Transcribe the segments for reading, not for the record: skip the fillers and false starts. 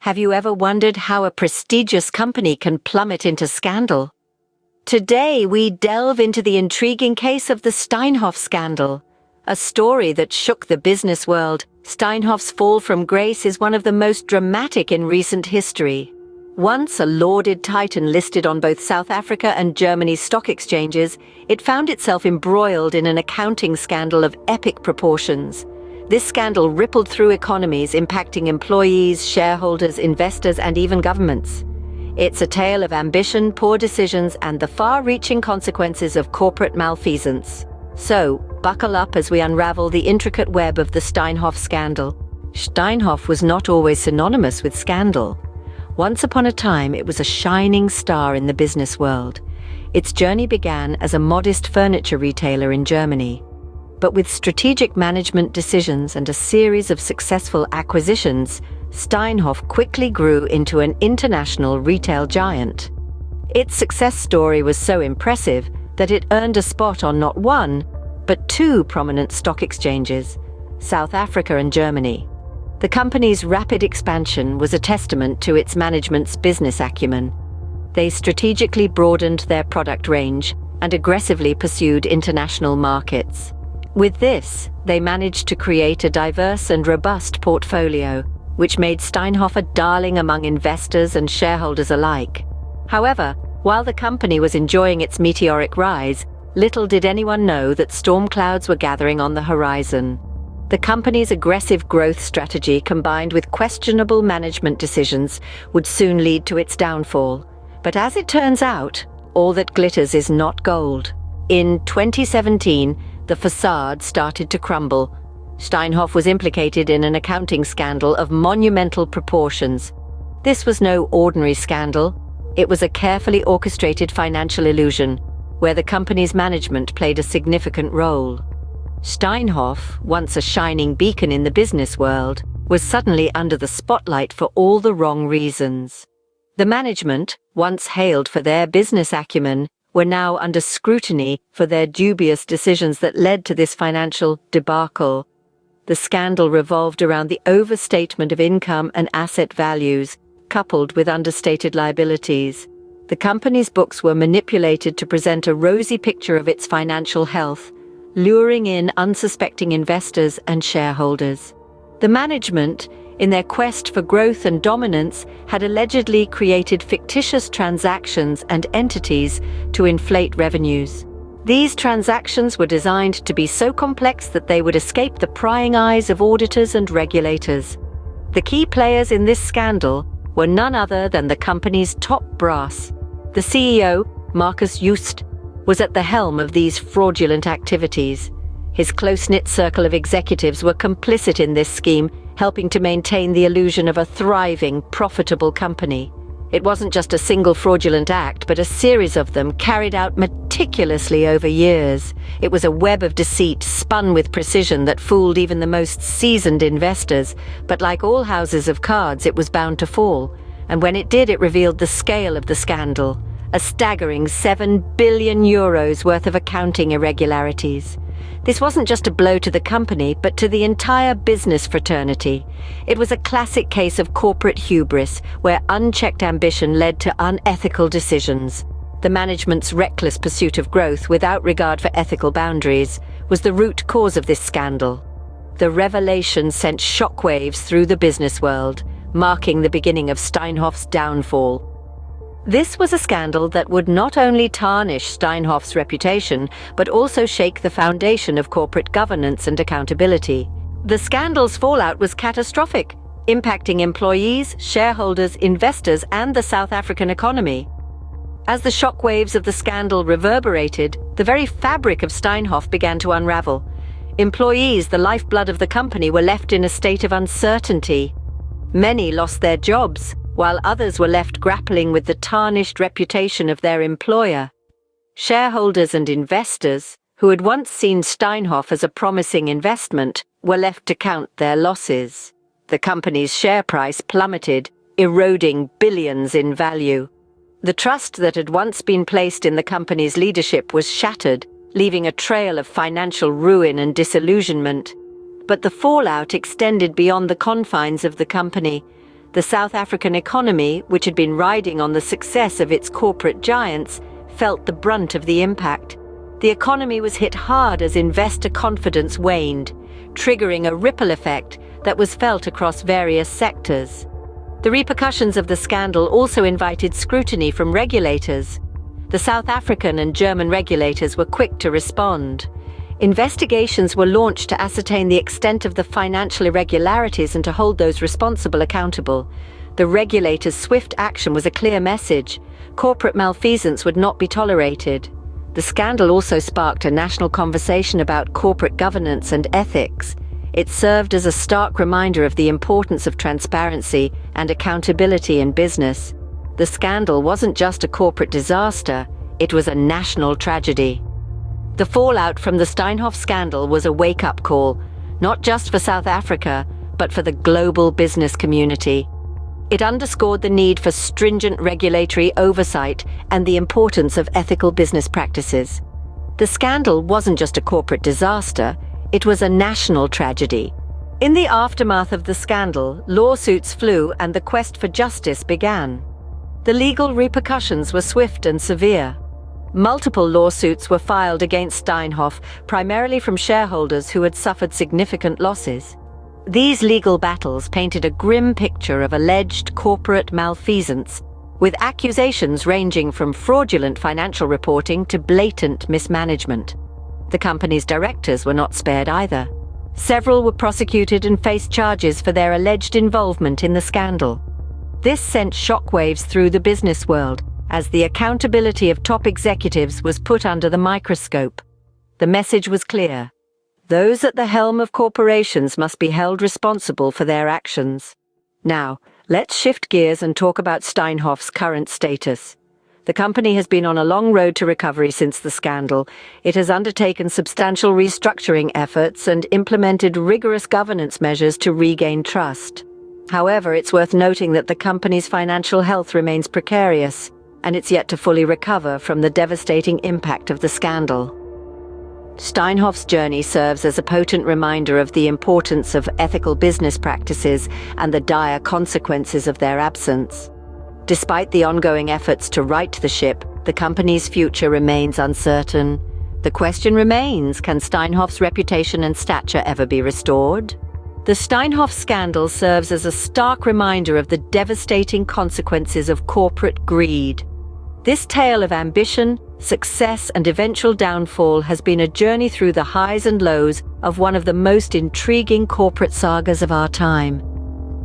Have you ever wondered how a prestigious company can plummet into scandal? Today, we delve into the intriguing case of the Steinhoff scandal, a story that shook the business world. Steinhoff's fall from grace is one of the most dramatic in recent history. Once a lauded titan listed on both South Africa and Germany's stock exchanges, it found itself embroiled in an accounting scandal of epic proportions. This scandal rippled through economies, impacting employees, shareholders, investors, and even governments. It's a tale of ambition, poor decisions, and the far-reaching consequences of corporate malfeasance. So, buckle up as we unravel the intricate web of the Steinhoff scandal. Steinhoff was not always synonymous with scandal. Once upon a time, it was a shining star in the business world. Its journey began as a modest furniture retailer in Germany. But with strategic management decisions and a series of successful acquisitions, Steinhoff quickly grew into an international retail giant. Its success story was so impressive that it earned a spot on not one, but two prominent stock exchanges, South Africa and Germany. The company's rapid expansion was a testament to its management's business acumen. They strategically broadened their product range and aggressively pursued international markets. With this, they managed to create a diverse and robust portfolio, which made Steinhoff a darling among investors and shareholders alike. However, while the company was enjoying its meteoric rise, little did anyone know that storm clouds were gathering on the horizon. The company's aggressive growth strategy, combined with questionable management decisions, would soon lead to its downfall. But as it turns out, all that glitters is not gold. In 2017, the facade started to crumble. Steinhoff was implicated in an accounting scandal of monumental proportions. This was no ordinary scandal. It was a carefully orchestrated financial illusion, where the company's management played a significant role. Steinhoff, once a shining beacon in the business world, was suddenly under the spotlight for all the wrong reasons. The management, once hailed for their business acumen, were now under scrutiny for their dubious decisions that led to this financial debacle. The scandal revolved around the overstatement of income and asset values, coupled with understated liabilities. The company's books were manipulated to present a rosy picture of its financial health, luring in unsuspecting investors and shareholders. The management, in their quest for growth and dominance, had allegedly created fictitious transactions and entities to inflate revenues. These transactions were designed to be so complex that they would escape the prying eyes of auditors and regulators. The key players in this scandal were none other than the company's top brass. The CEO, Markus Jooste, was at the helm of these fraudulent activities. His close-knit circle of executives were complicit in this scheme, helping to maintain the illusion of a thriving, profitable company. It wasn't just a single fraudulent act, but a series of them carried out meticulously over years. It was a web of deceit spun with precision that fooled even the most seasoned investors. But like all houses of cards, it was bound to fall. And when it did, it revealed the scale of the scandal. A staggering €7 billion worth of accounting irregularities. This wasn't just a blow to the company, but to the entire business fraternity. It was a classic case of corporate hubris, where unchecked ambition led to unethical decisions. The management's reckless pursuit of growth without regard for ethical boundaries was the root cause of this scandal. The revelation sent shockwaves through the business world, marking the beginning of Steinhoff's downfall. This was a scandal that would not only tarnish Steinhoff's reputation, but also shake the foundation of corporate governance and accountability. The scandal's fallout was catastrophic, impacting employees, shareholders, investors, and the South African economy. As the shockwaves of the scandal reverberated, the very fabric of Steinhoff began to unravel. Employees, the lifeblood of the company, were left in a state of uncertainty. Many lost their jobs, while others were left grappling with the tarnished reputation of their employer. Shareholders and investors, who had once seen Steinhoff as a promising investment, were left to count their losses. The company's share price plummeted, eroding billions in value. The trust that had once been placed in the company's leadership was shattered, leaving a trail of financial ruin and disillusionment. But the fallout extended beyond the confines of the company. The South African economy, which had been riding on the success of its corporate giants, felt the brunt of the impact. The economy was hit hard as investor confidence waned, triggering a ripple effect that was felt across various sectors. The repercussions of the scandal also invited scrutiny from regulators. The South African and German regulators were quick to respond. Investigations were launched to ascertain the extent of the financial irregularities and to hold those responsible accountable. The regulators' swift action was a clear message. Corporate malfeasance would not be tolerated. The scandal also sparked a national conversation about corporate governance and ethics. It served as a stark reminder of the importance of transparency and accountability in business. The scandal wasn't just a corporate disaster, it was a national tragedy. The fallout from the Steinhoff scandal was a wake-up call, not just for South Africa, but for the global business community. It underscored the need for stringent regulatory oversight and the importance of ethical business practices. The scandal wasn't just a corporate disaster, it was a national tragedy. In the aftermath of the scandal, lawsuits flew and the quest for justice began. The legal repercussions were swift and severe. Multiple lawsuits were filed against Steinhoff, primarily from shareholders who had suffered significant losses. These legal battles painted a grim picture of alleged corporate malfeasance, with accusations ranging from fraudulent financial reporting to blatant mismanagement. The company's directors were not spared either. Several were prosecuted and faced charges for their alleged involvement in the scandal. This sent shockwaves through the business world, as the accountability of top executives was put under the microscope. The message was clear. Those at the helm of corporations must be held responsible for their actions. Now, let's shift gears and talk about Steinhoff's current status. The company has been on a long road to recovery since the scandal. It has undertaken substantial restructuring efforts and implemented rigorous governance measures to regain trust. However, it's worth noting that the company's financial health remains precarious, and it's yet to fully recover from the devastating impact of the scandal. Steinhoff's journey serves as a potent reminder of the importance of ethical business practices and the dire consequences of their absence. Despite the ongoing efforts to right the ship, the company's future remains uncertain. The question remains, can Steinhoff's reputation and stature ever be restored? The Steinhoff scandal serves as a stark reminder of the devastating consequences of corporate greed. This tale of ambition, success, and eventual downfall has been a journey through the highs and lows of one of the most intriguing corporate sagas of our time.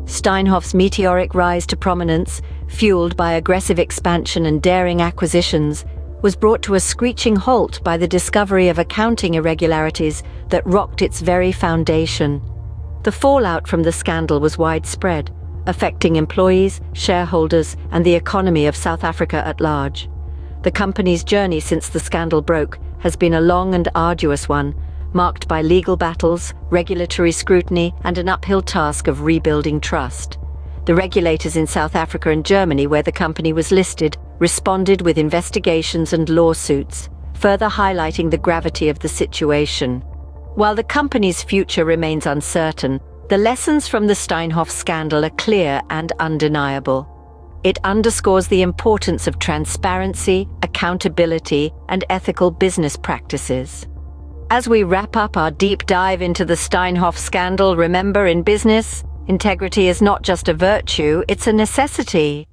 Steinhoff's meteoric rise to prominence, fueled by aggressive expansion and daring acquisitions, was brought to a screeching halt by the discovery of accounting irregularities that rocked its very foundation. The fallout from the scandal was widespread, affecting employees, shareholders, and the economy of South Africa at large. The company's journey since the scandal broke has been a long and arduous one, marked by legal battles, regulatory scrutiny, and an uphill task of rebuilding trust. The regulators in South Africa and Germany, where the company was listed, responded with investigations and lawsuits, further highlighting the gravity of the situation. While the company's future remains uncertain, the lessons from the Steinhoff scandal are clear and undeniable. It underscores the importance of transparency, accountability, and ethical business practices. As we wrap up our deep dive into the Steinhoff scandal, remember, in business, integrity is not just a virtue, it's a necessity.